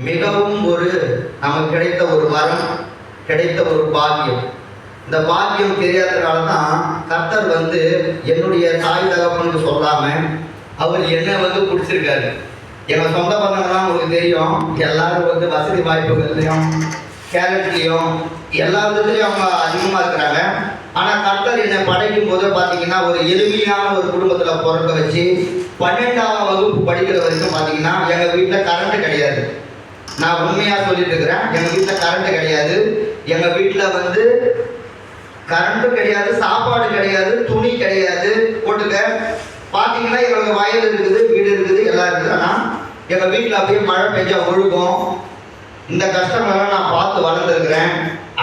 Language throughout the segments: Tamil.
மிகவும் நமக்கு கிடைத்த ஒரு வரம், கிடைத்த ஒரு பாக்கியம். இந்த பாக்கியம் தெரியாதனால தான் கர்த்தர் என்னுடைய தாய் தகப்பனுக்கு சொல்லாம அவர் என்ன பிடிச்சிருக்காரு. எங்க சொந்த பந்தங்கள்லாம் உங்களுக்கு தெரியும், எல்லாரும் வசதி வாய்ப்புகள்லையும் கேரட்லையும் எல்லா விதத்துலையும் அவங்க அதிகமாக இருக்கிறாங்க. ஆனால் கர்த்தர் என்னை படைக்கும் போது பார்த்தீங்கன்னா ஒரு எளிமையான ஒரு குடும்பத்தில் பிறக்க வச்சு 12ஆம் வகுப்பு படிக்கிற வரைக்கும் பார்த்தீங்கன்னா எங்கள் வீட்டில் கரண்ட் கிடையாது. நான் உண்மையாக சொல்லிட்டு இருக்கிறேன், எங்கள் வீட்டில் கரண்ட் கிடையாது. எங்கள் வீட்டில் கரண்ட்டும் கிடையாது, சாப்பாடு கிடையாது, துணி கிடையாது. போட்டுக்க பார்த்தீங்கன்னா எங்களுக்கு வயல் இருக்குது, வீடு இருக்குது, எல்லாம் இருக்குது. ஆனால் எங்கள் வீட்டில் அப்படியே மழை பெஞ்சா ஒழுகும். இந்த கஷ்டங்களெல்லாம் நான் பார்த்து வளர்ந்துருக்கிறேன்.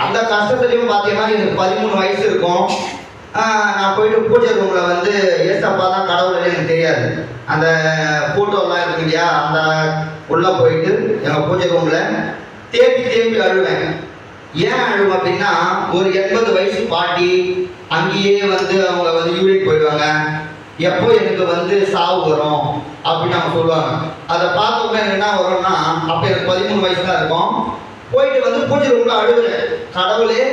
அந்த கஷ்டத்துலையும் பார்த்தீங்கன்னா எனக்கு 13 வயசு இருக்கும். நான் போயிட்டு பூஜை ரூமில் ஏசப்பா தான் கடவுள் எனக்கு தெரியாது. அந்த ஃபோட்டோலாம் இருக்கு இல்லையா, அந்த உள்ளே போயிட்டு எங்கள் பூஜை ரூமில் தேம்பி அழுவேன். ஏன் அழுவேன் அப்படின்னா, ஒரு 80 வயசு பாட்டி அங்கேயே அவங்க யூரின் போயிடுவாங்க. எப்போ எனக்கு சாவு வரும் அப்படின்னு அவங்க சொல்லுவாங்க. அதை பார்த்தோம்னா என்ன வரும்னா, அப்போ எனக்கு 13 வயசு தான் இருக்கும். போயிட்டு பூஜை ரூம்ல அழுகுறேன், கடவுளே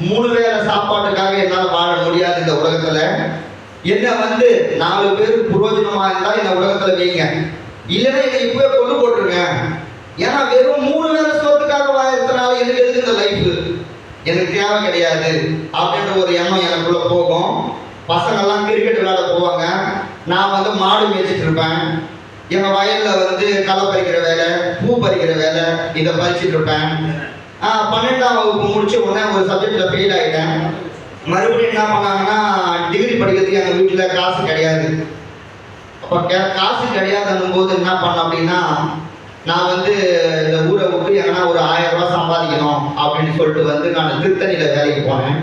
3 வேளை சாப்பாட்டுக்காக என்னால் வாழ முடியாது இந்த உலகத்துல. என்ன 4 பேருக்கு புரோஜனமா இருந்தா இந்த உலகத்துல வைங்க, இல்லைன்னா என்னை இப்பவே கொண்டு போட்டுருங்க. ஏன்னா வெறும் 3 வேளை சோத்துக்காக வாழறதுனால எனக்கு எதுக்கு இந்த லைஃப், எனக்கு தேவை கிடையாது அப்படின்ற ஒரு எண்ணம் எனக்குள்ள போகும். பசங்கள்லாம் கிரிக்கெட் விளையாட போவாங்க, நான் மாடு மேய்ச்சிட்டு இருப்பேன். எங்க வயல்ல களை பறிக்கிற வேலை, பூ பறிக்கிற வேலை, இதை பறிச்சுட்டு இருப்பேன். 12ஆம் வகுப்பு முடிச்ச உடனே ஒரு சப்ஜெக்ட்ல ஃபெயில் ஆகிட்டேன். மறுபடியும் என்ன பண்ணாங்கன்னா, டிகிரி படிக்கிறதுக்கு எங்கள் வீட்டில் காசு கிடையாது. அப்போ காசு கிடையாதுன்னும் போது என்ன பண்ணேன் அப்படின்னா, நான் இந்த ஊரை விட்டு எங்கன்னா ஒரு 1000 ரூபா சம்பாதிக்கணும் அப்படின்னு சொல்லிட்டு நான் திருத்தணியில் வேலைக்கு போனேன்.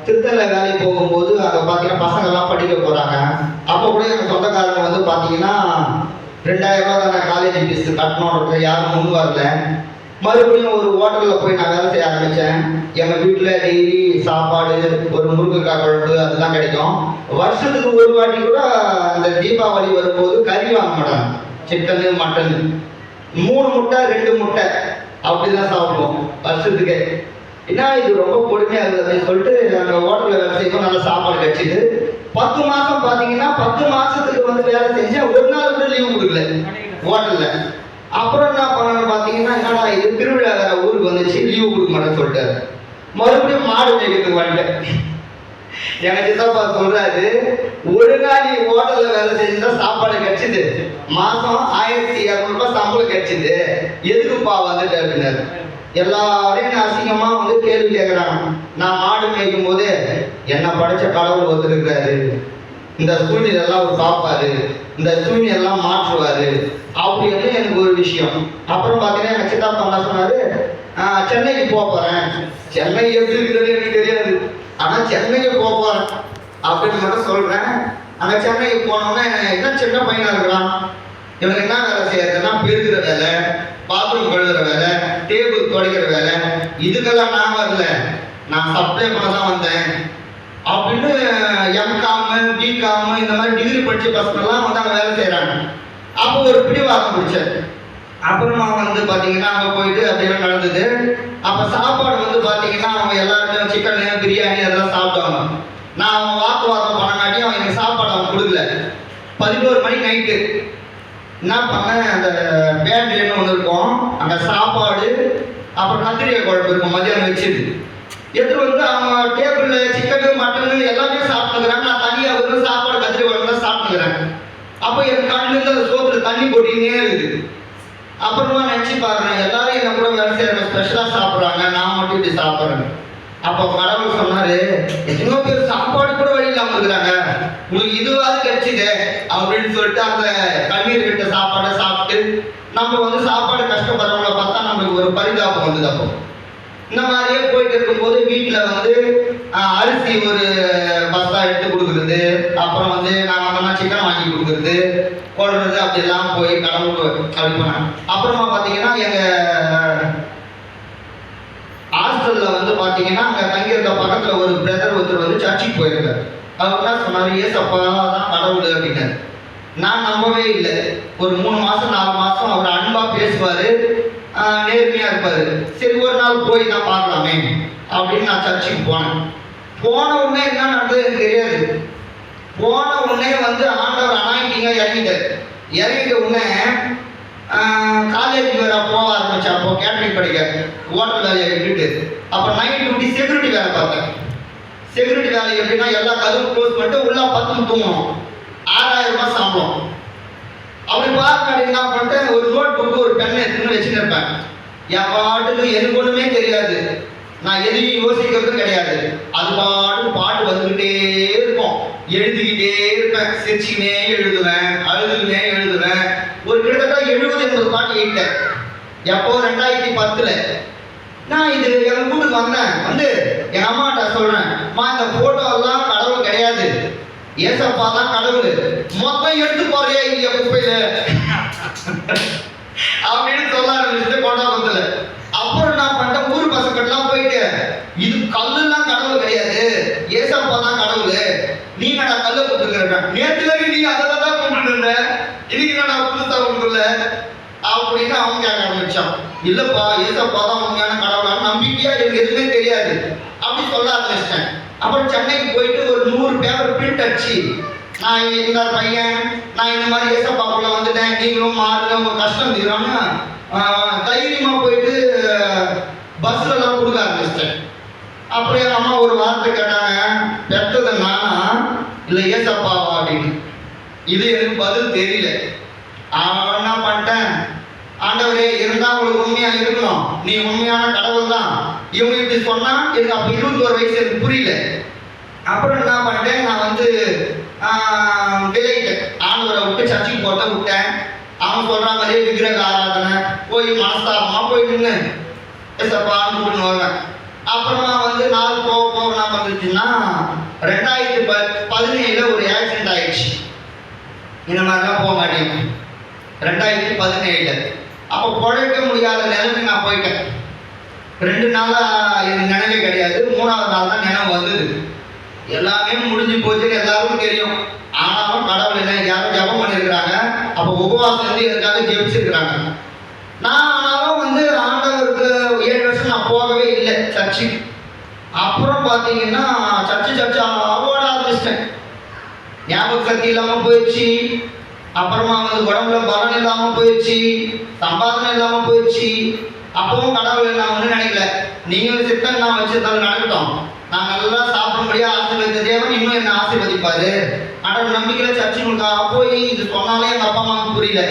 திருத்தணியில் வேலைக்கு போகும்போது அங்கே பார்த்தீங்கன்னா பசங்கள்லாம் படிக்க போகிறாங்க. அப்போ கூட எங்கள் சொந்தக்காரங்க பார்த்தீங்கன்னா 2000 ரூபா தானே காலேஜ் ஃபீஸ் கட்டணுன்ற யாரும் முன் வரல. மறுபடியும் ஒரு ஹோட்டலில் போய் நான் வேலை செய்ய ஆரம்பித்தேன். எங்கள் வீட்டில் டெய்லி சாப்பாடு, ஒரு முருங்கைக்காய் குழம்பு அதுதான் கிடைக்கும். வருஷத்துக்கு ஒரு வாட்டி கூட அந்த தீபாவளி வரும்போது கறி வாங்க மாட்டாங்க, சிக்கனு மட்டனு. 3 முட்டை 2 முட்டை அப்படிதான் சாப்பிடுவோம் வருஷத்துக்கு. என்ன இது ரொம்ப கொடுமையாக இருக்குது அப்படின்னு சொல்லிட்டு நாங்கள் ஹோட்டலில் வேலை செய்வோம். நல்லா சாப்பாடு கிடைச்சிது. 10 மாதம் பார்த்தீங்கன்னா 10 மாதத்துக்கு வேலை செஞ்சேன். ஒரு நாள் கூட லீவு கொடுக்கல ஹோட்டலில். அப்புறம் என்ன பண்ணணும்னு பார்த்தீங்கன்னா, என்னடா இது திருவிழா வேற ஊருக்கு வந்துச்சு, லீவு கொடுக்க மாட்டேன்னு சொல்லிட்டாரு. மறுபடியும் மாடு மேய்க்கிறதுக்கு வந்துட்டேன். எனக்கு சித்தப்பா சொல்றாரு, ஒரு நாள் நீ ஹோட்டலில் வேலை செஞ்சுதா சாப்பாடு கிடைச்சிது, மாதம் 1200 ரூபாய் சம்பளம் கிடைச்சிது, எதுக்குப்பா வந்துட்டு அப்படின்னாரு. எல்லாரையும் அசிங்கமா கேள்வி கேட்குறாங்க. நான் மாடு மேய்க்கும் போது என்ன படைச்ச கடவுள் ஒத்துருக்கிறாரு, இந்த சூழ்நிலையெல்லாம் அவர் பார்ப்பாரு, இந்த சூழ்நிலையெல்லாம் மாற்றுவாரு அப்படின்னு எனக்கு ஒரு விஷயம். அப்புறம் பார்த்தீங்கன்னா எங்கள் சித்தாப்பா என்ன சொன்னாரு, சென்னைக்கு போகிறேன். சென்னை எப்படி இருக்கிறது எனக்கு தெரியாது, ஆனால் சென்னைக்கு போகிறேன் அப்படின்னு மட்டும் சொல்கிறேன். அங்கே சென்னைக்கு போனோன்னே என்ன சின்ன பையனாக இருக்கிறான், இவனுக்கு என்ன வேலை செய்யறதுன்னா பெருக்கிற வேலை, பாத்ரூம் கழுவுற வேலை, டேபிள் துடைக்கிற வேலை, இதுக்கெல்லாம் நான் வரல, நான் சப்ளை பண்ண தான் வந்தேன் அப்படின்னு எம்காம் பிகாம் இந்த மாதிரி டிகிரி படிச்ச பசங்கள்லாம் அங்கே வேலை செய்கிறாங்க. அப்போ ஒரு பிடிவாதம் பிடிச்சேன். அப்புறமா பார்த்தீங்கன்னா அங்கே போயிட்டு அப்படிலாம் நடந்தது. அப்போ சாப்பாடு பார்த்தீங்கன்னா அவங்க எல்லாருமே சிக்கனு பிரியாணி அதெல்லாம் சாப்பிட்டாங்க. நான் அவன் வாக்குவாதம் பண்ணனாட்டி அவன் எனக்கு சாப்பாடு அவன் கொடுக்கல. 11 மணி நைட்டு என்ன பண்ணேன், அந்த பேண்ட்ரின்னு ஒன்று இருக்கும், அந்த சாப்பாடு அப்புறம் கத்திரிக்காய் குழம்பு இருக்கும் மதியானம் வச்சுது எடுத்துட்டு அவங்க டேபிளில் சிக்கனு மட்டனு எல்லாமே சாப்பிட்டுக்கிறாங்க. நான் தனியாக சாப்பாடு கத்திரிக்காய் குழம்பு தான் சாப்பிட்டுக்கிறேன். அப்போ என் கண்ணுலேருந்து அந்த சோத்துல தண்ணி போட்டினே இருக்குது. அப்புறமா நினச்சி பார்க்குறேன், எல்லாரும் என்ன கூட வேலை செய்யறாங்க, ஸ்பெஷலாக சாப்பிட்றாங்க, நான் மட்டும் இப்படி சாப்பிட்றேன். அப்போ கடவுள் சொன்னாரு, எத்தனையோ பேர் சாப்பாடு கூட வழி இல்லாமல் இருக்கிறாங்க, உங்களுக்கு இதுவாது கிடைச்சிது அப்படின்னு சொல்லிட்டு அந்த கண்ணீர் விட்ட சாப்பாடை சாப்பிட்டு நம்ம சாப்பாடு கஷ்டப்படுறவங்கள பார்த்தா நம்மளுக்கு ஒரு பரிதாபம் வந்தது. அப்போ இந்த மாதிரியே போயிட்டு இருக்கும்போது வீட்டில் அரிசி ஒரு பஸ்தா எடுத்து கொடுக்குறது, அப்புறம் நான் வந்தோம்னா சிக்கன் வாங்கி கொடுக்குறது, கொள்றது, அப்படிலாம் போய் கடவுள் அப்படி பண்ணேன். அப்புறமா பார்த்தீங்கன்னா எங்கள் ஹாஸ்டலில் பார்த்தீங்கன்னா அங்கே தங்கியிருந்த பக்கத்தில் ஒரு பிரதர் ஒருத்தர் சர்ச்சுக்கு போயிருக்காரு. அவர் என்ன சொன்னார், ஏசப்பா தான் கடவுள் அப்படின்னாரு. நான் நம்பவே இல்லை. ஒரு 3 மாதம் 4 மாதம் அவர் அன்பாக பேசுவார், நேர்மையாக இருப்பார். சரி ஒரு நாள் போய் தான் பார்க்கலாமே அப்படின்னு நான் சர்ச்சுக்கு போனேன். போன உடனே என்ன நடந்தது எனக்கு தெரியாது. போன உடனே வந்து ஆண்டவர் அனாயிட்டிங்காக இறங்கிட்டார். இறங்கிட்ட உடனே காலேஜ் வேற போக ஆரம்பிச்சேன். அப்போ கேட்டரிங் படிக்க ஹோட்டல் வேலையை விட்டுட்டு அப்போ நைட் டியூட்டி செக்யூரிட்டி வேலை பார்த்தேன். செக்யூரிட்டி வேலை எப்படின்னா எல்லா கதவும் க்ளோஸ் பண்ணிட்டு உள்ள 10 தூங்கணும். 6000 ரூபாய் சம்பளம். அப்படி பார்க்க என்ன பண்ணிட்டேன், ஒரு நோட் புக்கு ஒரு பெண்ணை எடுத்துன்னு வச்சுட்டு இருப்பேன். என் பாட்டுக்கு எனக்கு ஒன்றுமே தெரியாது, நான் எதையும் யோசிக்கிறதும் கிடையாது. அது பாட்டு வந்துக்கிட்டே இருக்கும், எழுதிக்கிட்டே இருப்பேன், சிரிச்சுக்கினே எழுதுவேன், அழுதுகினே எழுதுவேன். ஒரு கிட்டத்தட்ட 70-80 பாட்டு எழுதிட்டேன். எப்போ 2010 நான் இது என் வீட்டுக்கு வந்தேன். வந்து என் அம்மாட்ட சொல்றேன், அம்மா இந்த போட்டோ எல்லாம் கடவுள் கிடையாது, ஏசப்பா தான் கடவுள், மொத்தம் எடுத்து போறியா இங்க குப்பையில அப்படின்னு சொல்ல ஆரம்பிச்சுட்டு கொண்டாபத்துல. அப்புறம் என்ன பண்ணிட்டேன், ஊர் பசங்கள்லாம் போயிட்டு இது கல்லுலாம் கடவுள் கிடையாது, ஏசப்பா தான் கடவுள், நீ என்னடா கல்லை கொடுத்துருக்க, நேற்று வரைக்கும் நீ அதை தான் கும்பிட்டு இன்னைக்கு நான் புதுசா கும்பிடல அப்படின்னு அவங்க கேட்க ஆரம்பிச்சான். இல்லப்பா ஏசப்பா தான் உண்மையான கடவுளான நம்பிக்கையா எனக்கு எதுவுமே தெரியாது அப்படி சொல்ல ஆரம்பிச்சிட்டேன். அப்புறம் சென்னைக்கு போயிட்டு ஒரு 100 பேப்பர் பிரிண்ட் அடிச்சு, நான் இந்த பையன் நான் இந்த மாதிரி ஏசப்பாக்குள்ள வந்துட்டேன், நீங்களும் மாறுங்க, உங்க கஷ்டம் தீராம தைரியமா போயிட்டு பஸ்ல எல்லாம் கொடுக்க ஆரம்பிச்சிட்டேன். அப்புறம் என் அம்மா ஒரு வார்த்தை கேட்டாங்க, பெற்றது நானா இல்லை ஏசப்பாவா அப்படின்னு. இது எனக்கு பதில் தெரியல. அவன் என்ன பண்ணிட்டேன், ஆண்டவரே இருந்தா உங்களுக்கு உண்மையா இருக்கணும், நீ உண்மையான கடவுள் தான், இவங்க இப்படி சொன்னா எனக்கு அப்ப 21 வயசு எனக்கு புரியல. அப்புறம் என்ன பண்ணிட்டேன், நான் வந்து விளையிட்டேன், ஆண்டவரை விட்டு சர்ச்சுக்கு போட்ட விட்டேன். அவன் சொல்ற மாதிரியே விக்கிரக ஆராதனை போய் மனஸ்தாபமா போயிட்டுங்க ஏசப்பான்னு கூப்பிட்டு வருவேன். அப்புறமா வந்து நாள் போக போக என்ன வந்துச்சுன்னா 2017 ஒரு ஆக்சிடென்ட் ஆயிடுச்சு. இந்த மாதிரிலாம் போக மாட்டேங்க. 2017 அப்போ பிழைக்க முடியாத நிலைமை நான் போயிட்டேன். 2 நாளா எனக்கு நினைவே கிடையாது. 3ஆவது நாள் தான் நினைவு வந்தது. எல்லாமே முடிஞ்சு போச்சுன்னு எல்லாருக்கும் தெரியும். ஆனாலும் கடவுள் என்ன யாரும் ஜபம் பண்ணியிருக்கிறாங்க, அப்போ உபவாசம் வந்து எனக்காக ஜெபிச்சிருக்கிறாங்க. நான் ஆனாலும் வந்து ஆண்டவருக்கு 7 வருஷம் நான் போகவே இல்லை சர்ச்சுக்கு. அப்புறம் பார்த்தீங்கன்னா சர்ச்சு ஓட ஆரம்பிச்சிட்டேன். ஞாபக சக்தி இல்லாமல் போயிடுச்சு. அப்புறமா வந்து உடம்புல பலன் இல்லாமல் போயிடுச்சு, சம்பாதனை இல்லாமல் போயிடுச்சு. அப்பவும் கடவுள் நான் ஒன்றும் நினைக்கல, நீங்கள் சித்தம் நான் வச்சிருந்தாலும் நடக்கட்டும், நான் நல்லா சாப்பிடும்படியா ஆசீர்வதித்த தேவன் இன்னும் என்ன ஆசீர்வதிப்பாரு ஆண்டவர் நம்பிக்கையில சர்ச்சுக்காக போய் இது சொன்னாலே எங்கள் அப்பா அம்மாவுக்கு புரியல.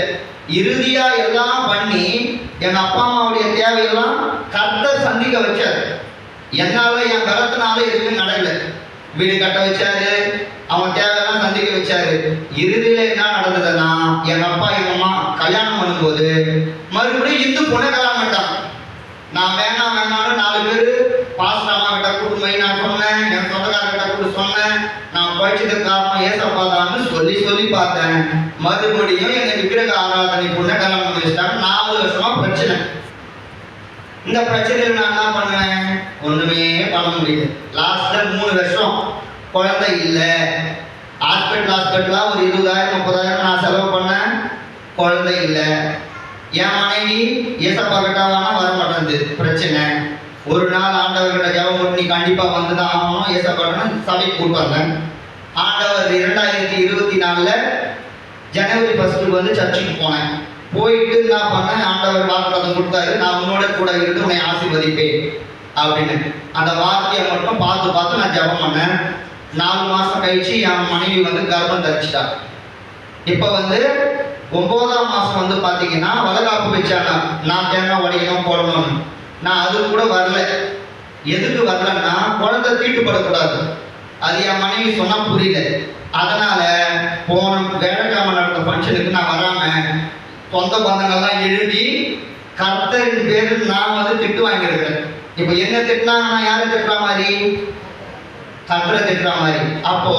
இறுதியா எல்லாம் பண்ணி எங்க அப்பா அம்மாவுடைய தேவையெல்லாம் கர்த்தர் சந்திக்க வச்சாரு. என்னால என் பலத்தினால எதுவுமே நடக்கல. வீடு கட்ட வச்சாரு, அவன் தேவையெல்லாம் சந்திக்க வச்சாரு. இறுதியில என்ன நடந்ததுன்னா, எங்க அப்பா எங்க அம்மா கல்யாணம் பண்ணும்போது மறுபடியும் இந்து பொண்ணை கல்யாணம் பண்ணிட்டான். நான் வேணாம் வேணாலும் 4 பேர் பாஸ்டர் அம்மா கிட்ட கூட்டு நான் சொன்னேன், என் சொந்தக்காரர்கிட்ட கூட்டு சொன்னேன், நான் படிச்சதுக்கு காரணம் ஏசப்பாதான்னு சொல்லி பார்த்தேன். மறுபடியும் என்னை விக்கிரக ஆராதனை பொண்ணை கல்யாணம் பண்ணி வச்சுட்டாங்க. 4 வருஷமா பிரச்சனை. இந்த பிரச்சனையில் நான் என்ன பண்ணுவேன், ஒண்ணுமே பண்ண முடியல. லாஸ்ட்ல 3 வருஷம் குழந்தை இல்லை. ஹாஸ்பிட்டலா ஒரு 20,000-30,000 நான் செலவு பண்ணேன், குழந்தை இல்லை. என் மனைவி ஏசப்பா கிட்டவானா வர மாட்டேங்குது, பிரச்சனை. ஒரு நாள் ஆண்டவர்கிட்ட ஜெபம் பண்ணி நீ கண்டிப்பா வந்துதான் ஆகணும் ஏசப்பா சபைக்கு கூப்பிட்டாங்க. ஆண்டவர் 2024 ஜனவரி 1 வந்து சர்ச்சுக்கு போனேன். போயிட்டு என்ன பண்ணேன், ஆண்டவர் வாக்குத்தத்தம் கொடுத்தாரு, நான் உன்னோட கூட இருந்து உன்னை ஆசீர்வதிப்பேன் அப்படின்னு. அந்த வார்த்தையை மட்டும் பார்த்து நான் ஜெபம் பண்ணேன். 4 மாசம் கழிச்சு என் மனைவி வந்து கர்ப்பம் தரிச்சிட்டா. இப்போ வந்து 9ஆம் மாசம் வந்து பார்த்தீங்கன்னா வளகாப்பு வச்சாங்க. நான் தேங்காய் உடைக்கணும் போடணும். நான் அது கூட வரல. எதுக்கு வரலன்னா, குழந்தை தீட்டுப்படக்கூடாது. அது என் மனைவி சொன்னா புரியல. அதனால போன வேலைக்கிழமை நடந்த ஃபங்க்ஷனுக்கு நான் வராம சொந்த பந்தங்கள்லாம் எழுதி கர்த்தரின் பேரில் நான் வந்து திட்டு வாங்கியிருக்கிறேன். இப்போ என்ன திட்டினா நான் யாரை திட்டுற மாதிரி, கர்த்தரை திட்டுற மாதிரி. அப்போ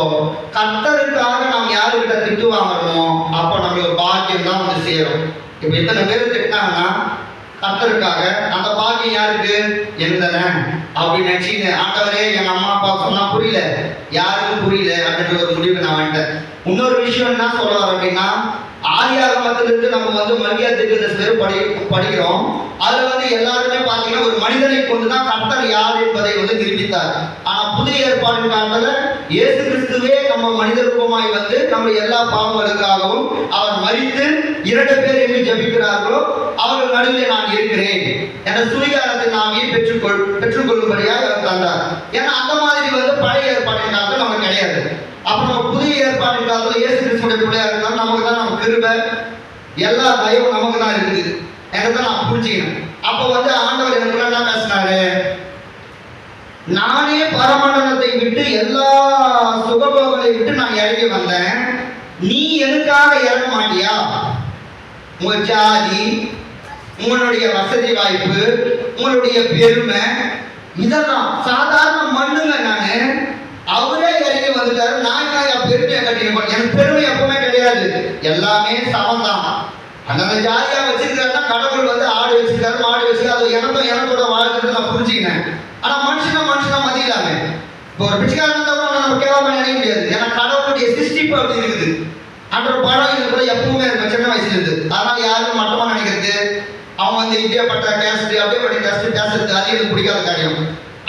கர்த்தருக்காக நாம் யாருக்கிட்ட திட்டு வாங்குறோமோ அப்போ நம்மளுக்கு பாக்கியம் தான் வந்து சேரும். இப்போ இத்தனை பேர் திட்டினாங்கன்னா கர்த்தருக்காக, அந்த பாக்கியம் யாருக்கு என்னதானே அப்படின்னு நினைச்சின்னு ஆண்டவரே எங்க அம்மா அப்பா சொன்னா புரியல, யாருக்கும் புரியல அப்படின்ற ஒரு முடிவுக்கு நான் வந்துட்டேன். இன்னொரு விஷயம் என்ன சொல்லுவார் அப்படின்னா, ஆதியாகமத்திலிருந்து நம்ம வந்து மல்கியா தீர்க்கதரிசி படிக்கிறோம். அதுல வந்து எல்லாருமே பாத்தீங்கன்னா ஒரு மனிதனை கொண்டுதான் கர்த்தர் யார் என்பதை வந்து நிரூபித்தார். ஆனா புதிய ஏற்பாடு காலத்துல இயேசு கிறிஸ்துவே நம்ம மனித ரூபமாய் வந்து நம்ம எல்லா பாவங்களுக்காகவும் அவர் மரித்து 2 பேர் என்று ஜெபிக்கிறார்களோ அவர்கள் நடுவில் நான் இருக்கிறேன் என்ற சுவிகாரத்தை நாம் பெற்றுக்கொள்ளும்படியாக அவர் தந்தார். ஏன்னா அந்த மாதிரி வந்து பழைய ஏற்பாட்டின் காலத்துல நமக்கு கிடையாது. அப்ப நம்ம புதிய ஏற்பாட்டின் காலத்துல இயேசு கிறிஸ்துடைய பிள்ளையா இருந்தாலும் நமக்கு தான் நம்ம கிருபை எல்லா தயவும் நமக்கு தான் இருக்குது என்றதை நான் புரிஞ்சுக்கணும். அப்ப வந்து ஆண்டவர் எனக்குள்ள என்ன பேசினாரு, நானே பரமண்டலத்தை விட்டு எல்லா சுகபோகங்களை விட்டு நான் இறங்கி வந்தேன், நீ எதுக்காக இறங்க மாட்டியா? உங்க ஜாதி, உங்களுடைய வசதி வாய்ப்பு, உங்களுடைய பெருமை இதெல்லாம் சாதாரண மண்ணுங்க. நானு அவரே இறங்கி வந்துட்டாரு, நான் பெருமையை கட்டினேன். எனக்கு பெருமை எப்பவுமே கிடையாது, எல்லாமே சமம் தான். அந்த ஜாதியா வச்சிருக்காருன்னா கடவுள் வந்து ஆடு வச்சிருக்காரு, மாடு வச்சிருக்காரு, அது எனக்கோட வாழ்க்கை நான் புரிஞ்சுக்கினேன். ஆனா மனுஷனா மதியலாமே. இப்போ ஒரு பிச்சைக்காரன் தான் நம்ம கேவலமா நினைக்க முடியாது. ஏன்னா கடவுளுடைய சிருஷ்டிப்பு அப்படி இருக்குது. அந்த ஒரு படம் இது கூட எப்பவுமே இருக்கும் சின்ன வயசுல இருந்து. அதனால யாரும் மட்டமா நினைக்கிறது, அவன் வந்து இப்படியேப்பட்ட கேஸ்ட் அப்படியேப்பட்ட கேஸ்ட் பேசுறது அது எனக்கு பிடிக்காத காரியம்.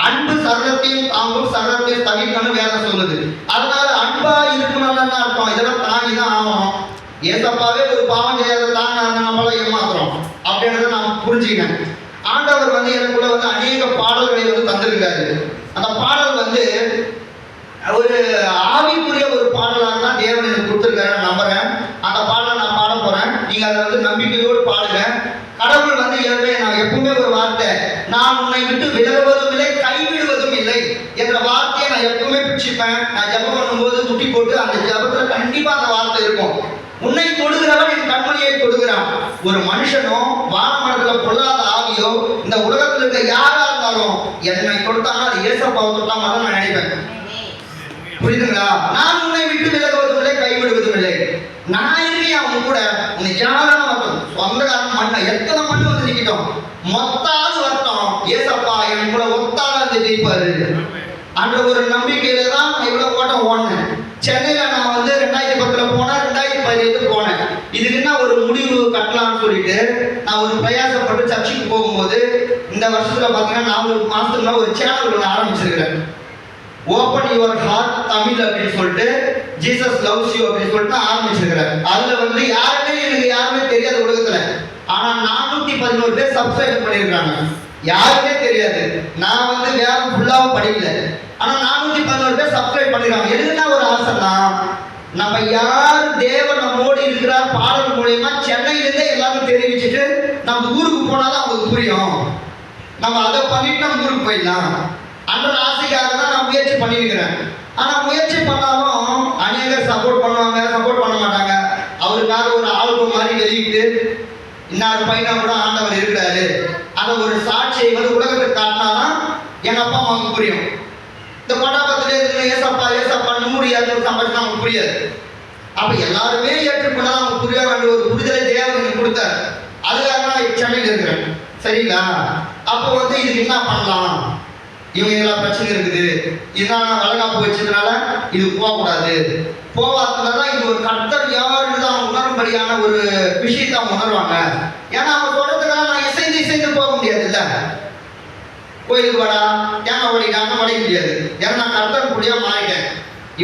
அன்பு சர்வத்தையும் தாங்கும், சர்வத்தையும் தவிர்க்கணும் வேதம் சொல்லுது. அதனால அன்பா இருக்கணும்னு அர்த்தம். இதெல்லாம் தாங்கிதான் ஆகணும். ஏசப்பாவே ஒரு பாவம் செய்யாத தாங்க நம்மளாம் ஏமாத்துறோம் அப்படின்றத நான் புரிஞ்சுக்கினேன். ஆண்டவர் வந்து எனக்குள்ள வந்து அநேக பாடல்களை வந்து தந்திருக்காரு. அந்த பாடல் வந்து ஒரு ஆவிக்குரிய ஒரு பாடலாக தான் தேவன் எனக்கு கொடுத்துருக்காரு நம்புறேன். அந்த பாடலை நான் பாட போறேன். நீங்க அதை வந்து நம்பிக்கையோடு பாடுங்க. கடவுள் வந்து நான் எப்பவுமே ஒரு வார்த்தை, நான் உன்னை விட்டு விலகுவதும் இல்லை கைவிடுவதும் இல்லை என்ற வார்த்தையை நான் எப்பவுமே பிடிச்சிப்பேன். நான் ஜெபம் பண்ணும்போது முட்டி போட்டு அந்த ஜெபத்துல கண்டிப்பா அந்த வார்த்தை இருக்கும். உன்னை தொடுகிறவன் என் கண்மணியை தொடுகிறான். ஒரு மனுஷனோ வானமண்டல பொல்லாத ஆவியோ இந்த உலகத்தில் இருக்க யாரா இருந்தாலும் என்னை கொடுத்தாங்கன்னா அது ஏசப்பாவை தொட்டா மாதிரி நான் நினைப்பேன். புரியுதுங்களா? நான் உன்னை விட்டு விலகுவதும் இல்லை கைவிடுவதும் இல்லை. நான் இருக்கேன் அவன் கூட. உன்னை யாரும் வரட்டும், சொந்தக்காரன் மண்ணை எத்தனை மண்ணு வந்து நிக்கட்டும், மொத்தாது வரட்டும், ஏசப்பா என் கூட ஒத்தால இருந்து ஜெயிப்பாரு அந்த ஒரு நம்பிக்கையில தான் நான் இவ்வளவு ஓட்டம் ஓடினேன். சென்னையில நான் வந்து 2010 போனேன், 2015 போனேன். இதுக்கு என்ன ஒரு முடிவு கட்டலாம்னு சொல்லிட்டு நான் ஒரு பிரயாசப்பட்டு சர்ச்சுக்கு போகும்போது இந்த வருஷத்துல பாத்தீங்கன்னா 4 மாசத்துக்கு ஒரு சேனல் ஒன்று ஆரம்பிச்சிருக்கிறேன். ஓப்பன் யுவர் ஹார்ட் தமிழ் அப்படின்னு சொல்லிட்டு ஜீசஸ் லவ்ஸ் யூ அப்படின்னு சொல்லிட்டு ஆரம்பிச்சிருக்கிறேன். அதுல வந்து எனக்கு யாருமே தெரியாது உலகத்துல. ஆனா 411 பேர் சப்ஸ்கிரைப் பண்ணியிருக்காங்க. யாருமே தெரியாது. நான் வந்து வேகம் ஃபுல்லாவும் படிக்கல. ஆனா 411 பேர் சப்ஸ்கிரைப் பண்ணிருக்காங்க. எதுக்குன்னா ஒரு ஆசைன்னா, நம்ம யார் தேவன் நம்மோடு இருக்கிறார் பாடல் மூலியமா சென்னையிலிருந்தே எல்லாரும் தெரிவிச்சுட்டு நம்ம ஊருக்கு போனாதான் அவங்களுக்கு புரியும். நம்ம அதை பண்ணிட்டு நம்ம ஊருக்கு போயிடலாம் அந்த ஆசைக்காக தான் நான் முயற்சி பண்ணியிருக்கிறேன். ஆனா முயற்சி பண்ணாலும் அநேகர் சப்போர்ட் பண்ணுவாங்க, சப்போர்ட் பண்ண மாட்டாங்க. அவருக்காக ஒரு ஆல்பம் மாதிரி வெளியிட்டு இன்னொரு பையனா கூட ஆண்டவர் இருக்கிறாரு அந்த ஒரு சாட்சியை வந்து உலகத்துக்கு காட்டினாதான் எங்க அப்பா அம்மாவுக்கு புரியும். இந்த கொண்டாபத்திலே இருக்கிற ஏசப்பா 100 சம்பாதிச்சு நமக்கு புரியாது. அப்ப எல்லாருமே ஏற்றுக்கொண்டா அவங்க புரிய வேண்டிய ஒரு புரிதலை தேவன் எனக்கு கொடுத்தாரு. அதுக்காக நான் சென்னையில் இருக்கிறேன். சரிங்களா? அப்போ வந்து இதுக்கு என்ன பண்ணலாம், இவங்க எல்லாம் பிரச்சனை இருக்குது, இதனால வளகாப்பு வச்சதுனால இது போகக்கூடாது, போவாததுனால இது ஒரு கர்த்தர் யாருன்னு தான் உணரும்படியான ஒரு விஷயத்தை அவங்க உணர்வாங்க. ஏன்னா அவங்க சொல்றதுனால நான் இசைந்து போக முடியாது. இல்ல கோயிலுக்கு வாடா ஏன்னா ஓடிட்டாங்க உடைக்க முடியாது. ஏன்னா நான் கர்த்தர் புள்ளியா மாறிட்டேன்.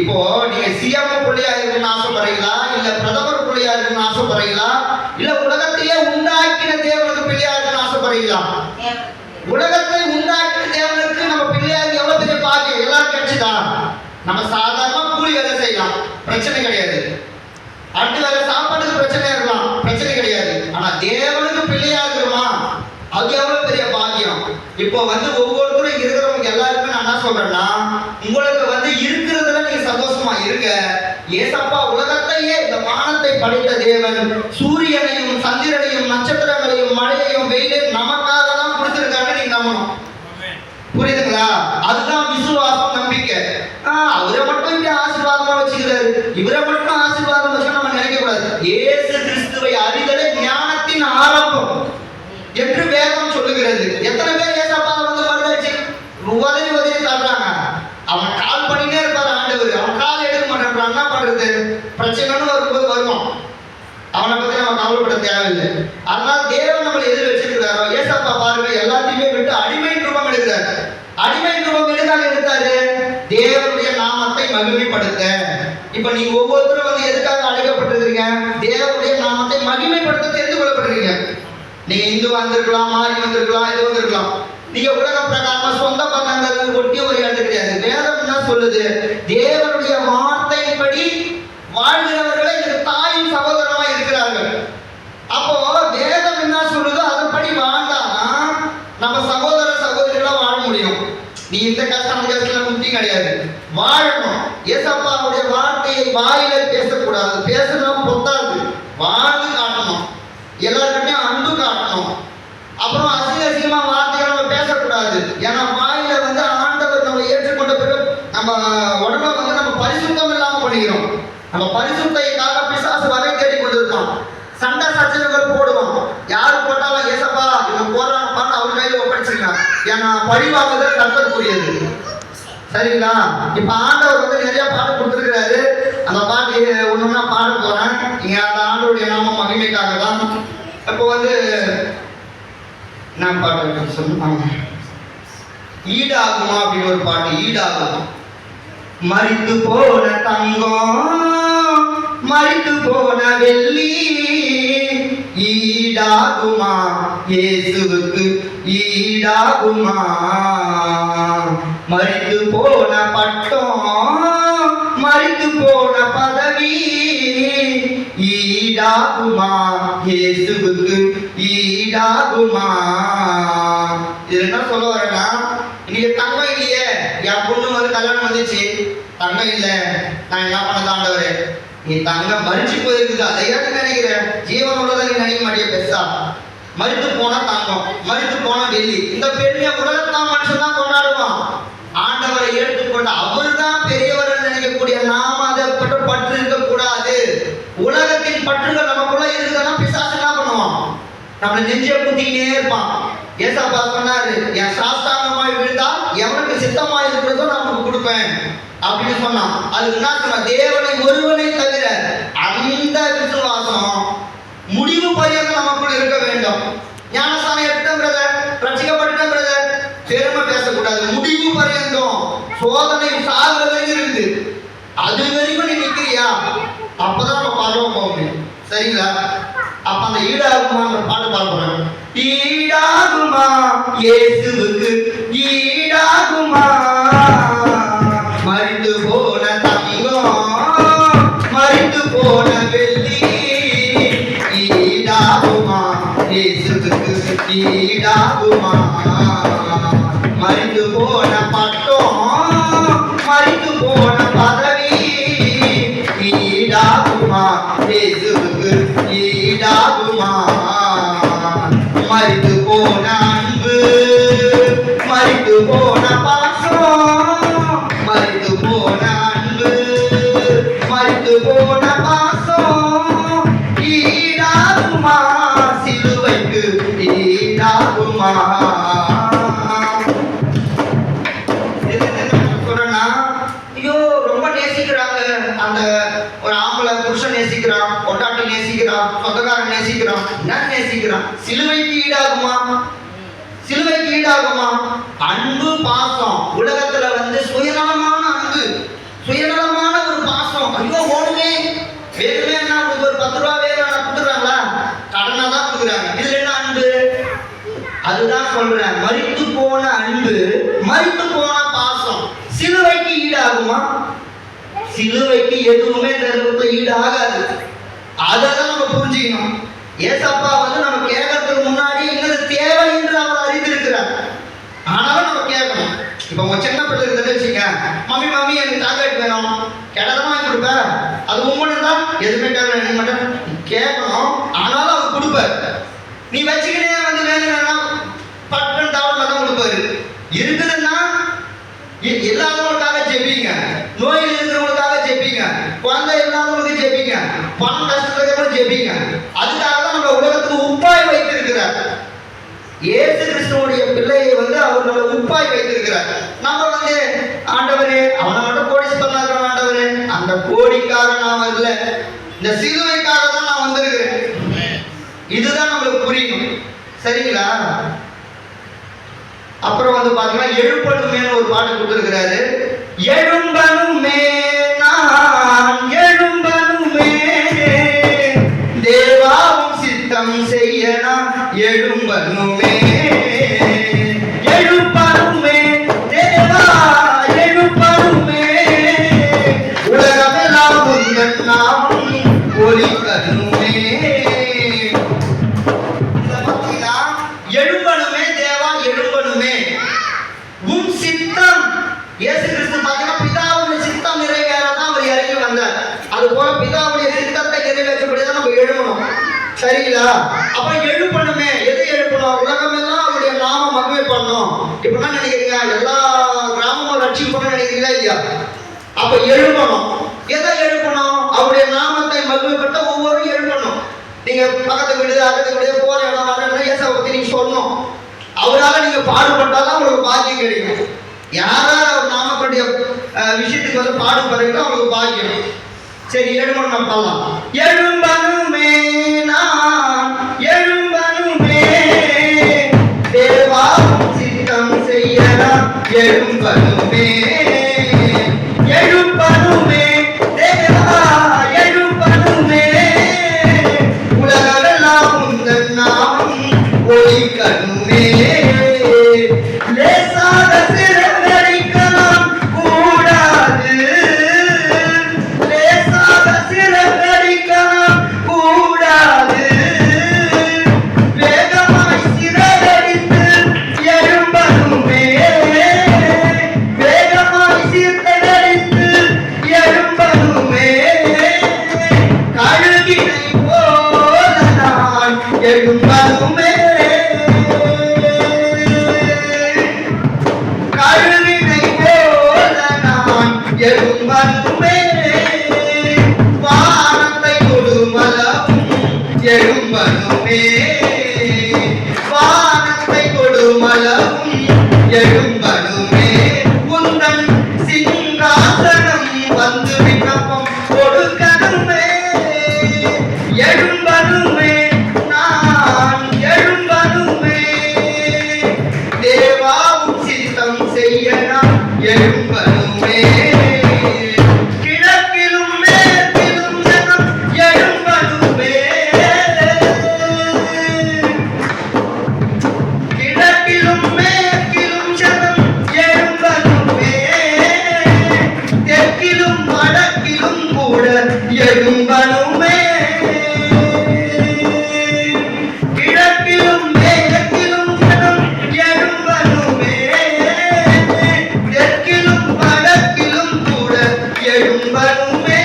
இப்போ நீங்க சிஎம் புள்ளியா இருக்குன்னு ஆசைப்படுறீங்களா, இல்ல பிரதமர் புள்ளியா இருக்குன்னு ஆசைப்படுறீங்களா, இல்ல உலகத்தையே உண்டாக்கின தேவனுக்கு பிள்ளையா இருக்குன்னு ஆசைப்படுறீங்களா? உலகத்தை உண்டாக்கின தேவனுக்கு நம்ம பிள்ளையாருக்கு எவ்வளவு பெரிய பாக்கியம். எல்லாரும் கிடைச்சுதா? நம்ம சாதாரணமா கூலி வேலை செய்யலாம், பிரச்சனை கிடையாது. அடுத்த வேலை சாப்பாட்டுக்கு பிரச்சனை இருக்கலாம், பிரச்சனை கிடையாது. ஆனா தேவனுக்கு பிள்ளையா இருக்குமா, அது எவ்வளவு பெரிய பாக்கியம். இப்போ வந்து ஒவ்வொருத்தரும் இருக்கிறவங்க எல்லாருக்குமே நான் என்ன சொல்றேன்னா, உங்களுக்கு வந்து இருக்கிறதுல நீங்க சந்தோஷமா இருங்க. ஏசப்பா உலகத்தையே இந்த வானத்தை படைத்த தேவன் சூரியனையும் சந்திரனையும் நட்சத்திரங்களையும் மழையையும் வெயிலையும் நமக்காக தான் கொடுத்திருக்காங்க. நீங்க நம்பணும். புரியுதுங்களா? அதுதான் விசுவாசம், நம்பிக்கை. அவரை மட்டும் இப்படி ஆசீர்வாதமா வச்சுக்கிறாரு, இவரை மட்டும் ஆசீர்வாதம் வச்சு நம்ம நினைக்க கூடாது. இயேசு கிறிஸ்துவை அறிதலே ஞானத்தின் ஆரம்பம் என்று வேதம் சொல்லுகிறது. எத்தனை பேர் ஏசப்பா வந்து மறுதளிச்சு உதறி தர்றாங்க. அவன் கால் பண்ணிட்டே இருப்பாரு ஆண்டவர், அவன் கால் எடுக்க மாட்டேன்றான். என்ன பண்றது? பிரச்சனைன்னு வரும்போது வருவான். அவனை கவலைப்பட தேவையில்லை. அதனால தேவன் நம்மளை எதிர் வச்சிருக்கிறாரோ, ஏசப்பா பாருங்க எல்லாத்தையுமே விட்டு அடிமை ரூபம் எடுக்கிறார். அடிமை ரூபம் எதுக்காக எடுத்தாரு? தேவனுடைய நாமத்தை மகிமைப்படுத்த. இப்ப நீங்க ஒவ்வொருத்தரும் வந்து எதுக்காக அழைக்கப்பட்டிருக்கீங்க? தேவனுடைய நாமத்தை மகிமைப்படுத்த தெரிந்து கொள்ளப்பட்டிருக்கீங்க. நீங்க இந்து வந்திருக்கலாம், மாறி வந்திருக்கலாம், இது வந்திருக்கலாம். நீங்க உலக பிரகாரமா சொந்த பந்தங்கள் ஒட்டி ஒரு இடத்து கிடையாது. வேதம் என்ன சொல்லுது? தேவனுடைய வார்த்தையின்படி வாழ்கிறவர்களே இந்த தாயும் சகோதரமா இருக்கிறார்கள். அப்போ வேதம் என்ன சொல்லுதோ அதன்படி வாழ்ந்தானா நம்ம சகோதர சகோதரிகளா வாழ முடியும். நீ இந்த கஷ்டம் அந்த கஷ்டத்துல முக்தி கிடையாது, வாழணும். ஏசப்பாவுடைய வார்த்தையை வாயில பேசக்கூடாது, பேசுனா பொத்தாது, வாழ்ந்து காட்டணும், எல்லாருக்கிட்டையும் அன்பு காட்டணும். அப்புறம் அசிங்கமா வார்த்தைகளை நம்ம பேசக்கூடாது. ஏன்னா வாயில வந்து ஆண்டவர் நம்ம ஏற்றுக்கொண்ட பிறகு நம்ம உடம்பை வந்து நம்ம பரிசுத்தம் இல்லாம பண்ணிக்கிறோம். நம்ம பரிசுத்தைக்காக பிசாசு வகை தேடி கொண்டிருக்கோம். சண்டை சச்சரவுகள் போடுவோம். யாரு போட்டாலும் ஏசப்பா இவங்க போடுறாங்கப்பான்னு அவர் கையில ஒப்படைச்சிருக்கான். ஏன்னா பழிவாங்குதல் கர்த்தருக்குரியது. சரிங்களா? இப்ப ஆண்டவர் வந்து நிறைய பாட்டு கொடுத்துருக்கிறாரு. அந்த பாட்டு ஒண்ணுன்னா பாட போறேன். இங்க அந்த ஆண்டவருடைய நாம மகிமைக்காக தான். இப்போ வந்து என்ன பாட்டு சொன்னாங்க? ஈடாகுமா அப்படின்னு ஒரு பாட்டு. ஈடாகும். மரித்து போன தங்கம், மரித்து போன வெள்ளி ஈடாகுமா? இயேசுவுக்கு ஈடாகுமா? மரித்து போன பட்டம், மரித்து போன பதவி ஈடாகுமா? இயேசுவுக்கு ஈடாகுமா? இது என்ன சொல்ல வரேன்னா, இன்னைக்கு தங்கம் இல்லையே, என் பொண்ணு வந்து கல்யாணம் வந்துச்சு, தங்கம் இல்லை, நான் என்ன பண்ண ஆண்டவரே? நீ தங்கம் மறிச்சு போயிருக்குது, அதை ஏன்னு நினைக்கிற? ஜீவன் உள்ளதை நீ நினைக்க மாட்டிய பெருசா. மறித்து போனா தங்கம், மறித்து போனா வெள்ளி. இந்த பெருமையை உலகத்தான் மனுஷன் தான் கொண்டாடுவான். ஆண்டவரை ஏற்றுக்கொண்ட அவர் தான் பெரியவர் நினைக்கக்கூடிய நாம அதை பற்று இருக்கக்கூடாது. உலகத்தின் பற்றுகள் நமக்குள்ள இருக்குதுன்னா பிசாசு என்ன பண்ணுவான்? நம்மளை நெஞ்சை குத்திக்கிட்டே இருப்பான். ஏசப்பா சொன்னாரு, என் சாஸ்தாங்கமாய் விழுந்தா எவனுக்கு சித்தமாய் இருக்கிறதோ நான் உனக்கு கொடுப்பேன் அப்படின்னு சொன்னான். அது என்ன சொன்ன? தேவனை ஒருவனை தவிர அந்த விசுவாசம் முடிவு பரியந்தம் நமக்குள் இருக்க வேண்டும். ஞானஸ்தானம் எடுத்த பிரதர், ரட்சிக்கப்பட்ட பிரதர், பெருமை பேசக்கூடாது. முடிவு பரியந்தம் சோதனை சாகுற வரைக்கும் இருக்குது. அது வரைக்கும் நீ நிற்கிறியா? அப்பதான் நம்ம பரவம் போக முடியும். சரிங்களா? அப்ப அந்த ஈடாகுமா பாட்டு பாடுறேன். ஈடாகுமா? இயேசுவுக்கு ஈடாகுமா? மரித்து போன தங்கம், மரித்து போன வெள்ளி ஈடாகுமா? இயேசுவுக்கு ஈடாகுமா? மரித்து போன பட்டம், மரித்து போன பதவி ஈடாகுமா? இயேசுவுக்கு ஈடாகுமா? மரித்து போன அன்பு, மரித்து போன பாசம், மரித்து போன அன்பு, மரித்து போன பாசம் ஈடாகுமா? சிலுவைக்கு ஈடாகுமா? ஐயோ ரொம்ப நேசிக்கிறாங்க. அந்த ஒரு ஆம்பளை புருஷன் நேசிக்கிறான், பொண்டாட்டி நேசிக்கிறான், சொந்தக்காரன் நேசிக்கிறான், நான் நேசிக்கிறான். சிலுவைக்கு ஈடாகுமா? சிலுவைக்கு ஈடாகுமா? அன்பு பாசம் உலகத்துல வந்து சுயநலமான அன்பு, சுயநலமான ஒரு பாசம். ஐயோ ஓடுமே வேணுமே, உங்களுக்கு ஒரு 10 ரூபா வேணும் கொடுத்துறாங்களா? கடனை தான் கொடுக்குறாங்க. இதுல என்ன அன்பு? அதுதான் சொல்றேன். மரித்து போன அன்பு, மரித்து போன பாசம் சிலுவைக்கு ஈடாகுமா? சிலுவைக்கு எதுவுமே இந்த ஈடாகாது. அதான் நம்ம புரிஞ்சுக்கணும். ஏசப்பா வந்து நம்ம கேட்கறதுக்கு முன்னாடி இன்னது தேவை என்று அவர் அறிந்திருக்கிறார். ஆனாலும் நம்ம கேட்கணும். இப்போ உங்க சின்ன பிள்ளை இருந்தது வச்சுக்க, மம்மி மம்மி எனக்கு சாக்லேட் வேணும், கேட்டதான் வாங்கி கொடுப்பேன். அது உண்மைன்னு தான் எதுவுமே கேட்க மாட்டேன், கேட்கணும். ஆனாலும் அவர் கொடுப்பார். நீ வச்சுக்கிட்டே வந்து வேணும் பட்டன் தவறுல தான் கொடுப்பாரு. இருக்குதுன்னா எல்லாருக்காக ஜெபிங்க, நோயில் இருக்கிறவங்களுக்காக ஜெபிங்க, குழந்தை இல்லாதவங்களுக்கு ஜெபிங்க, பணம் கஷ்டத்துக்கு ஜெபிங்க. அதுக்காக தான் நம்ம உலகத்துக்கு உப்பாய் வைத்திருக்கிறார். இயேசு கிறிஸ்துவோடைய பிள்ளையை வந்து அவர் நம்ம உப்பாய் வைத்திருக்கிறார். நம்ம வந்து ஆண்டவரே அவனை மட்டும் கோடிச்சு பண்ணாத ஆண்டவரே, அந்த கோடிக்காக நான் வரல, இந்த சிலுவைக்காக தான் நான் வந்திருக்கிறேன். இதுதான் நம்மளுக்கு புரியும். சரிங்களா? அப்புறம் வந்து பாத்தீங்கன்னா எழுப்பணுமேன்னு ஒரு பாட்டு கொடுத்துருக்கிறாரு. எழும்பணுமே நான் எழும்பணுமே, தேவாவும் சித்தம் செய்யலாம் எழும்பணுமே, எழுப்பணுமே தேவா எழுப்பணுமே, உலகமெல்லாம் உங்கள் நாமம் ஒலிக்கணுமே. எழும்பணுமே தேவா எழும்பணுமே, உன் சித்தம். இயேசு கிறிஸ்து பார்த்தீங்கன்னா பிதாவுடைய சித்தம் நிறைவேறதான் அவர் இறங்கி வந்தார். அது போல பிதாவுடைய சித்தத்தை நிறைவேற்றப்படிதான் நம்ம எழுப்பணும். சரிங்களா? அப்ப எழுப்பணுமே. எதை எழுப்பணும்? உலகம் எல்லாம் அவருடைய நாம மகிமை பண்ணணும். இப்பதான் நினைக்கிறீங்க எல்லா கிராமமும் ரட்சிக்கணும்னு நினைக்கிறீங்களா இல்லையா? அப்ப எழுப்பணும். எதை எழுப்பணும்? அவருடைய நாமத்தை மகிமைப்பட்ட ஒவ்வொரு எழுப்பணும். நீங்க பக்கத்து வீடு அக்கத்து வீடு போற இடம் வர இடம் இயேசுவை பத்தி நீங்க சொல்லணும். அவரால் நீங்க பாடுபட்டாலும் உங்களுக்கு பாக்கியம் கிடைக்கும். யாராவது அவர் நாமத்துடைய விஷயத்துக்கு வந்து பாடுபடுறீங்களோ அவங்களுக்கு பாக்கியம். சரி, எழுமணும் நம்ம பண்ணலாம். எழும்பணுமே நான் எழும்பணுமே, தேவா சித்தம் செய்யலாம் எழும்பணுமே, எழும்பணுமே தேவா எழும்பணுமே, உலகெல்லாம் உந்தன் நாமம் ஒலிக்கணுமே, லேசாக சிறகடிக்கலாம் கூடாது, லேசாக சிறகடிக்கலாம் கூடாது, வேகமாய் சிறகடித்து எழும்பணுமே, வேகமாய் சிறகடித்து எழும்பணுமே, கழுகினை போல நான் எழும்பணுமே, கழுவினை போல நான் எழும்பணுமே, வானத்தை கொடுமளவும் எழும்பணுமே, வானத்தை கொடுமளவும் எழும்பணுமே, உந்தன் சிங்காசனம் வந்து விண்ணப்பம் கொடுக்கணுமே, எழும்பணுமே நான் எழும்பணுமே, தேவாவும் சித்தம் செய்யலாம் எழும்பணுமே, கிழக்கிலும் மேற்கிலும் ஜனம் எழும்பணுமே, கிழக்கிலும் மேற்கிலும் ஜனம் எழும்பணுமே, தெற்கிலும் வடக்கிலும் கூட எழும்பணுமே, கிழக்கிலும் மேற்கிலும் ஜனம் எழும்பணுமே, தெற்கிலும் வடக்கிலும் கூட எழும்பணுமே,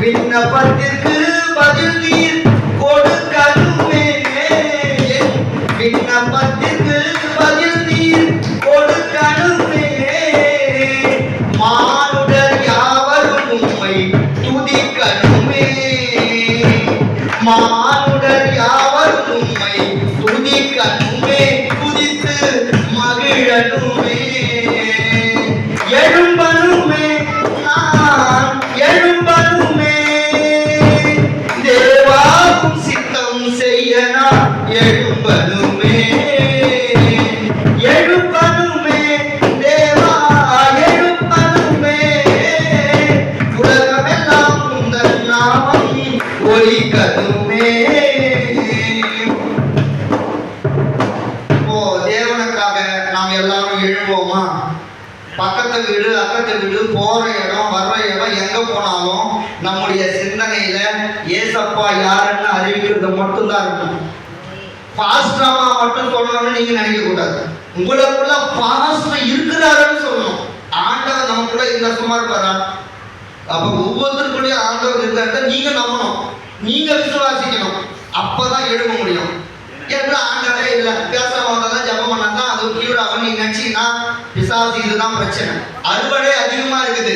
விண்ணப்பத்திற்கு பதில் நீர் கொடுக்கணுமே, விண்ணப்பத்திற்கு பதில் நீர் கொடுக்கணுமே, மானுடர் யாவரும் உம்மை துதிக்கணுமே, மானுடர் யாவரும் உம்மை துதிக்கணுமே, துதித்து மகிழணுமே, எழும்பணுமே நான் எழும்பணுமே, தேவாவும் சித்தம் செய்ய நான் எழும்பணுமே, எழும்பணுமே தேவா எழும்பணுமே, உலகமெல்லாம் உந்தன் நாமம் ஒலிக்கணுமே. ஓ, தேவனுக்காக நாம் எல்லாரும் எழுவோமா? பக்கத்து வீடு அக்கத்து வீடு போற இடம் வர்ற இடம் எங்க போனாலும் நம்முடைய சிந்தனையில ஏசப்பா யாருன்னு அறிவிக்கிறது மட்டும்தான் இருக்கும். பாஸ்டமா மட்டும் சொல்லணும்னு நீங்க நினைக்க கூடாது. உங்களுக்குள்ள பாஸ்டர் இருக்கிறாருன்னு சொல்லணும். ஆண்டவர் நமக்குள்ள இந்த சுமார் வரா. அப்ப ஒவ்வொருத்தருக்குள்ளே ஆண்டவர் இருக்கிறத நீங்க நம்பணும், நீங்க விசுவாசிக்கணும். அப்பதான் எழுத முடியும். ஏன்னா ஆண்டவரே இல்லை பேச வந்தாதான் ஜபம் பண்ணாதான் அது கியூர் ஆகும் நீங்க நினைச்சீங்கன்னா பிசாசு இதுதான் பிரச்சனை. அறுவடை அதிகமா இருக்குது,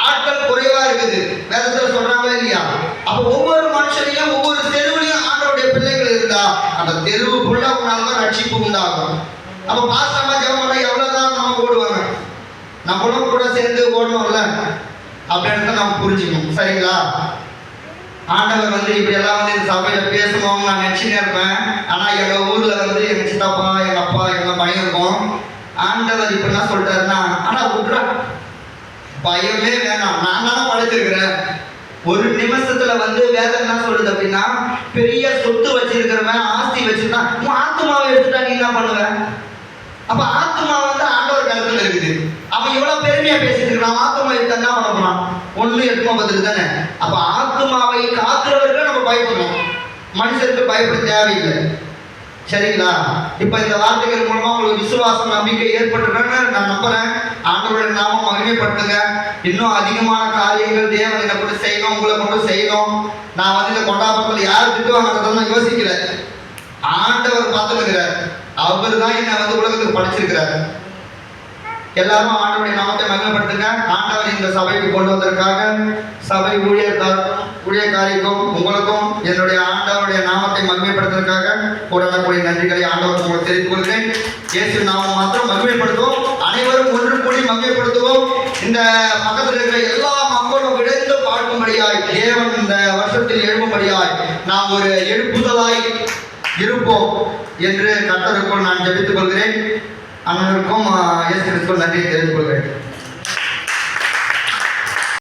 ஆட்கள் குறைவா இருக்குது. வேதத்துல சொல்றாங்களா இல்லையா? அப்ப ஒவ்வொரு மனுஷனையும் ஒவ்வொரு தெருவுலையும் ஆண்டவருடைய பிள்ளைகள் இருந்தா அந்த தெருவுக்குள்ள உங்களால்தான் ரட்சிப்பு உண்டாகும். அப்ப பாஸ்டமா ஜபம் பண்ண எவ்வளவுதான் நம்ம ஓடுவாங்க, நம்மளும் கூட சேர்ந்து ஓடணும்ல அப்படின்னு நம்ம புரிஞ்சுக்கணும். சரிங்களா? ஆண்டவர் வந்து இப்படி எல்லாம் வந்து இந்த சபையில பேசணும் நான் நினைச்சுட்டே இருப்பேன். ஆனா எங்க ஊர்ல வந்து எங்க சித்தப்பா, எங்க அப்பா, எங்க பையன் இருக்கும். ஆண்டவர் இப்ப என்ன சொல்லிட்டாருன்னா, ஆனா விட்றா, பயமே வேணாம், நான் தானே படைச்சிருக்கிறேன். ஒரு நிமிஷத்துல வந்து வேதம் என்ன சொல்லுது அப்படின்னா, பெரிய சொத்து வச்சிருக்கிறவன், ஆஸ்தி வச்சிருக்கான், உன் ஆத்மாவை எடுத்துட்டா நீ என்ன பண்ணுவேன்? அப்ப ஆத்மா வந்து ஆண்டவர் கருத்துல இருக்குது. அவன் எவ்வளவு பெருமையா பேசிட்டு இருக்கான், ஆத்மா எடுத்து என்ன பண்ண போறான்? 1:8 தானே. அப்ப ஆத்மாவை காக்கிறவர்கள் நம்ம பயப்படணும், மனுஷருக்கு பயப்பட தேவையில்லை. சரிங்களா? இப்ப இந்த வார்த்தைகள் மூலமா உங்களுக்கு விசுவாசம், நம்பிக்கை ஏற்பட்டுருன்னு நான் நம்புறேன். ஆண்டவருடைய நாமம் மகிமைப்படுத்துங்க. இன்னும் அதிகமான காரியங்கள் தேவன் என்ன கொண்டு செய்யணும், உங்களை கொண்டு செய்யணும். நான் வந்து இந்த கொண்டாபத்தில் யார் திட்டுவாங்க யோசிக்கல. ஆண்டவர் பார்த்துக்கிறார். அவர் தான் என்ன வந்து உலகத்துக்கு படைச்சிருக்கிறார். எல்லாரும் ஆண்டவருடைய நாமத்தை மகிமைப்படுத்துங்க. ஆண்டவர் இந்த சபைக்கு கொண்டு வந்ததற்காக சபை ஊழியக்காரிக்கும் உங்களுக்கும் என்னுடைய ஆண்டவருடைய நாமத்தை மகிமைப்படுத்துவதற்காக கூடக்கூடிய நன்றிகளை ஆண்டவர் உங்களுக்கு தெரிவித்துக் கொள்கிறேன். இயேசு நாமம் மாத்திரம் மகிமைப்படுத்துவோம். அனைவரும் ஒன்று கூடி மகிமைப்படுத்துவோம். இந்த பக்கத்தில் இருக்கிற எல்லா மக்களும் விழுந்து பார்க்கும்படியாய், தேவன் இந்த வருஷத்தில் எழும்பும்படியாய் நாம் ஒரு எழுப்புதலாய் இருப்போம் என்று கர்த்தருக்குள் நான் ஜெபித்துக் கொள்கிறேன். அனைவருக்கும் இயேசு கிறிஸ்துவின் நன்றியை தெரிவித்துக் கொள்கிறேன்.